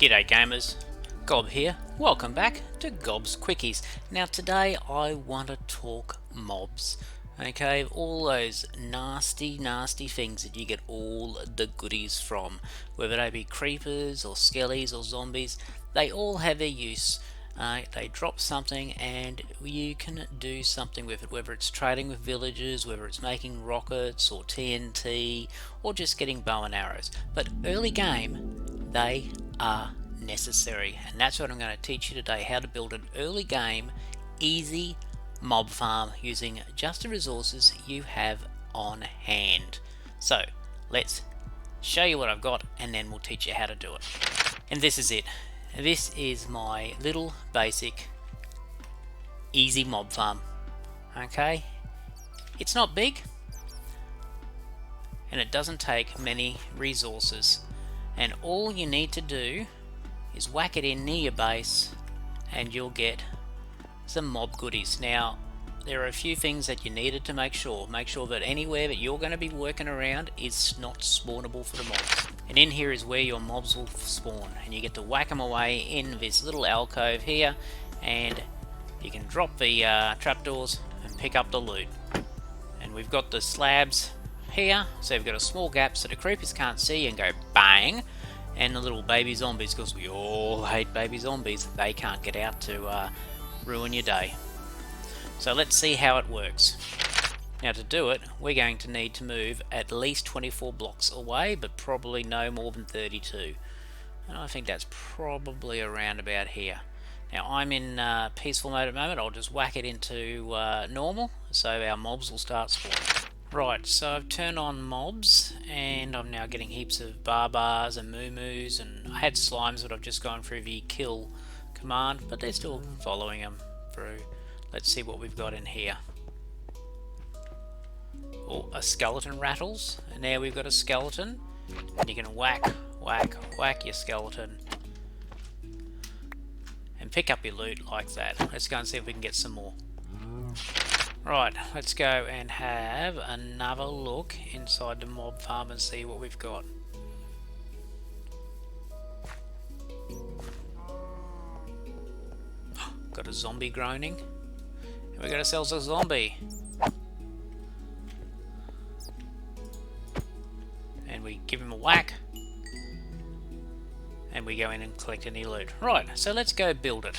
G'day gamers, Gob here. Welcome back to Gob's Quickies. Now today I want to talk mobs. Okay, all those nasty things that you get all the goodies from. Whether they be creepers or skellies or zombies, they all have their use. They drop something and you can do something with it, whether it's trading with villagers, whether it's making rockets or TNT, or just getting bow and arrows. But early game, they are necessary, and that's what I'm going to teach you today, how to build an early game easy mob farm using just the resources you have on hand. So let's show you what I've got and then we'll teach you how to do it. And this is it. This is my little basic easy mob farm. Okay, it's not big and it doesn't take many resources, and all you need to do is whack it in near your base and you'll get some mob goodies. Now there are a few things that you needed to make sure that anywhere that you're going to be working around is not spawnable for the mobs. And in here is where your mobs will spawn, and you get to whack them away in this little alcove here, and you can drop the trapdoors and pick up the loot. And we've got the slabs here, so we've got a small gap so the creepers can't see and go bang, and the little baby zombies, because we all hate baby zombies, they can't get out to ruin your day. So let's see how it works. Now to do it, we're going to need to move at least 24 blocks away, but probably no more than 32. And I think that's probably around about here. Now I'm in peaceful mode at the moment. I'll just whack it into normal, so our mobs will start spawning. Right, so I've turned on mobs, and I'm now getting heaps of barbars and moo-moos, and I had slimes, but I've just gone through the kill command, but they're still following them through. Let's see what we've got in here. Oh, a skeleton rattles, and now we've got a skeleton, and you can whack your skeleton and pick up your loot like that. Let's go and see if we can get some more. Right, let's go and have another look inside the mob farm and see what we've got. Got a zombie groaning, and we got ourselves a zombie. And we give him a whack, and we go in and collect any loot. Right, so let's go build it.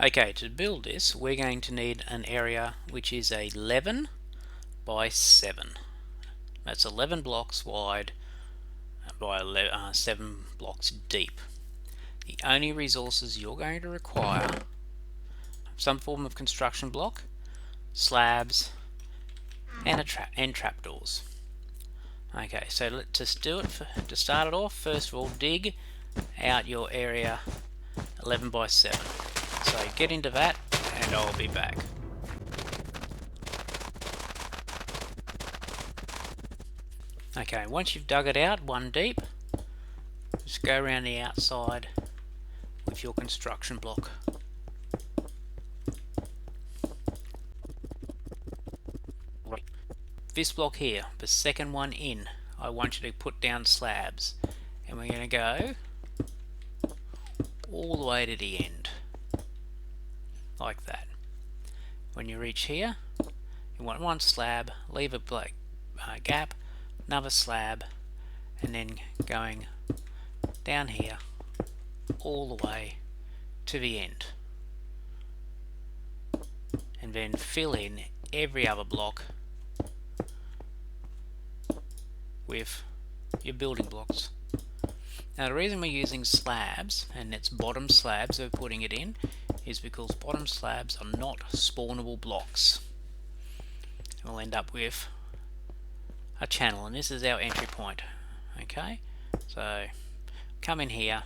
Okay, to build this, we're going to need an area which is 11 by 7. That's 11 blocks wide by 7 blocks deep. The only resources you're going to require: some form of construction block, slabs, and trapdoors. Okay, so let's just do it. To start it off, first of all, dig out your area 11 by 7. So get into that and I'll be back. Okay, once you've dug it out one deep, just go around the outside with your construction block. This block here, the second one in, I want you to put down slabs, and we're going to go all the way to the end, like that. When you reach here, you want one slab, leave a black gap, another slab, and then going down here all the way to the end, and then fill in every other block with your building blocks. Now the reason we're using slabs, and it's bottom slabs we're putting it in, is because bottom slabs are not spawnable blocks. We'll end up with a channel, and this is our entry point. Okay, so come in here,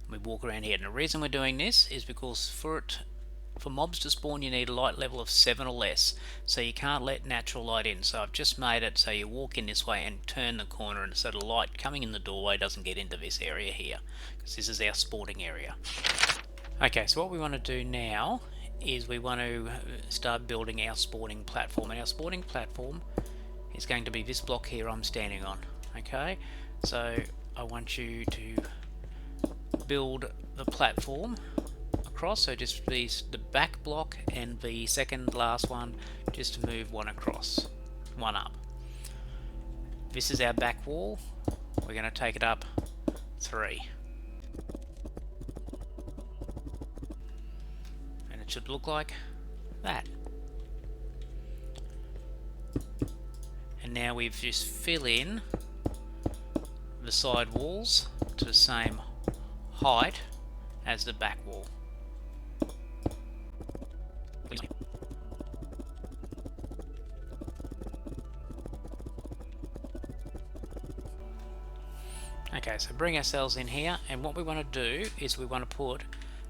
we walk around here, and the reason we're doing this is because for mobs to spawn you need a light level of 7 or less, so you can't let natural light in. So I've just made it so you walk in this way and turn the corner, and so the light coming in the doorway doesn't get into this area here, because this is our spawning area. Okay, so what we want to do now is we want to start building our spawning platform, and our spawning platform is going to be this block here I'm standing on. Okay, so I want you to build the platform across, so just the back block and the second last one, just to move one across, one up. This is our back wall. We're going to take it up 3. And it should look like that. And now we've just fill in the side walls to the same height as the back wall. Okay, so bring ourselves in here, and what we want to do is we want to put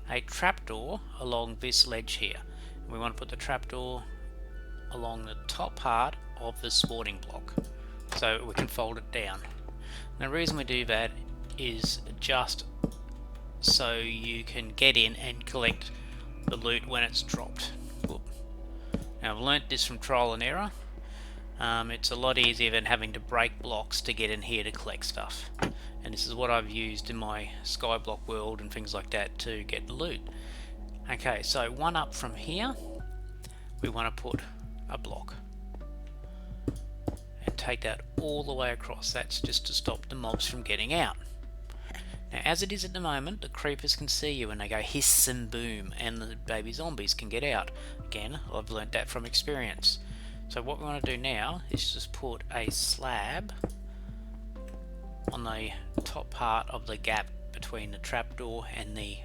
a trapdoor along this ledge here. We want to put the trapdoor along the top part of the spawning block so we can fold it down. And the reason we do that is just so you can get in and collect the loot when it's dropped. Now I've learnt this from trial and error. It's a lot easier than having to break blocks to get in here to collect stuff. And this is what I've used in my Skyblock world and things like that to get loot. Okay, so one up from here, we want to put a block and take that all the way across. That's just to stop the mobs from getting out. Now as it is at the moment, the creepers can see you and they go hiss and boom, and the baby zombies can get out. Again, I've learnt that from experience. So what we want to do now is just put a slab on the top part of the gap between the trapdoor and the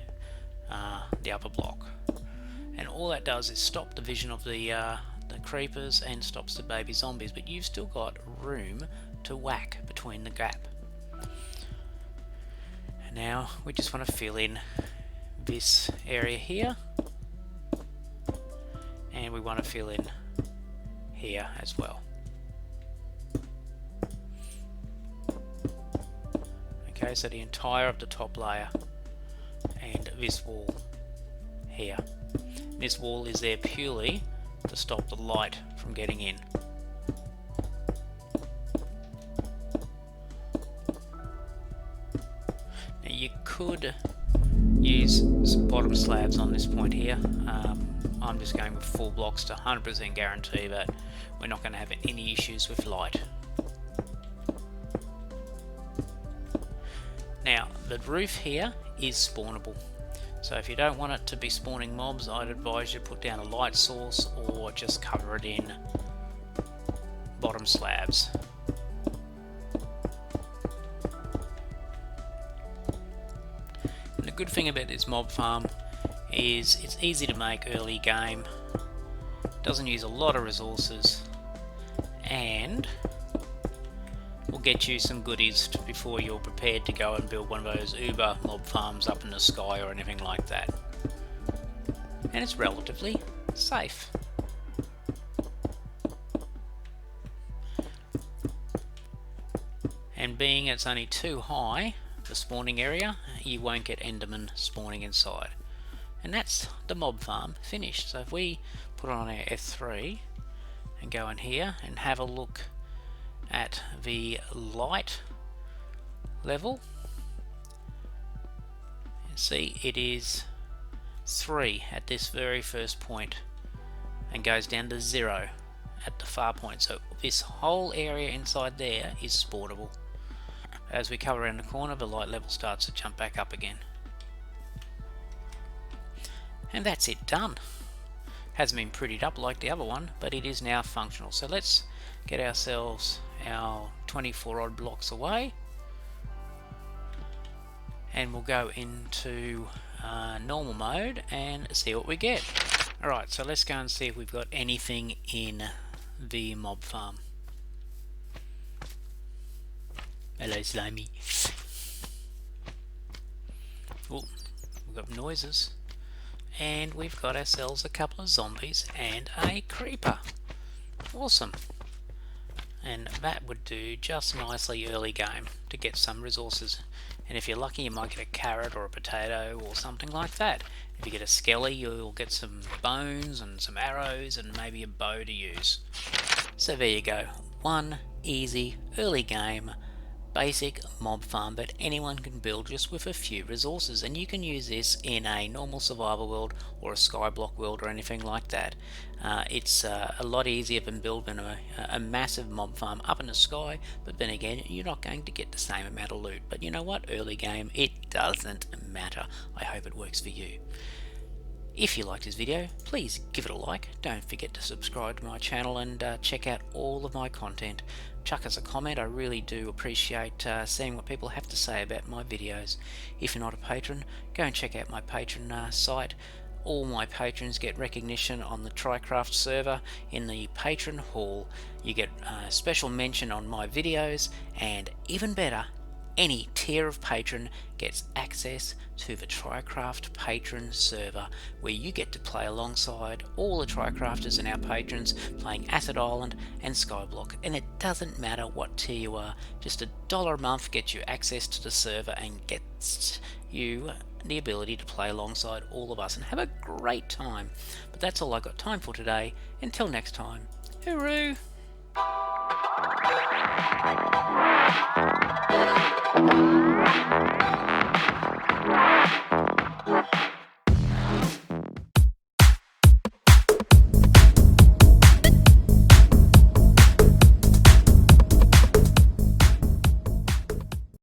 upper block, and all that does is stop the vision of the creepers and stops the baby zombies, but you've still got room to whack between the gap. And now we just want to fill in this area here, and we want to fill in here as well. Okay, so the entire of the top layer and this wall here. This wall is there purely to stop the light from getting in. Now you could use some bottom slabs on this point here. I'm just going with full blocks to 100% guarantee that we're not going to have any issues with light. Now the roof here is spawnable, so if you don't want it to be spawning mobs, I'd advise you to put down a light source or just cover it in bottom slabs. And the good thing about this mob farm is it's easy to make early game, doesn't use a lot of resources, and will get you some goodies before you're prepared to go and build one of those uber mob farms up in the sky or anything like that. And it's relatively safe. And being it's only too high, the spawning area, you won't get endermen spawning inside. And that's the mob farm finished. So if we put on our F3 and go in here and have a look at the light level, you see it is 3 at this very first point and goes down to 0 at the far point. So this whole area inside there is spawnable. As we come around the corner, the light level starts to jump back up again. And that's it done. Hasn't been prettied up like the other one, but it is now functional. So let's get ourselves our 24 odd blocks away, and we'll go into normal mode and see what we get. Alright, so let's go and see if we've got anything in the mob farm. Hello, Slimy. Oh, we've got noises. And we've got ourselves a couple of zombies and a creeper. Awesome. And that would do just nicely early game to get some resources. And if you're lucky, you might get a carrot or a potato or something like that. If you get a skelly, you'll get some bones and some arrows and maybe a bow to use. So there you go. One easy early game basic mob farm that anyone can build just with a few resources, and you can use this in a normal survival world or a skyblock world or anything like that. It's a lot easier than building a massive mob farm up in the sky, but then again you're not going to get the same amount of loot. But you know what, early game, it doesn't matter. I hope it works for you. If you liked this video, please give it a like. Don't forget to subscribe to my channel and check out all of my content. Chuck us a comment. I really do appreciate seeing what people have to say about my videos. If you're not a patron, go and check out my Patreon site. All my patrons get recognition on the TryCraft server in the patron hall. You get special mention on my videos, and even better, any tier of patron gets access to the TryCraft patron server, where you get to play alongside all the TryCrafters and our patrons playing Acid Island and Skyblock. And it doesn't matter what tier you are, just $1 a month gets you access to the server and gets you the ability to play alongside all of us and have a great time. But that's all I've got time for today. Until next time, hooroo!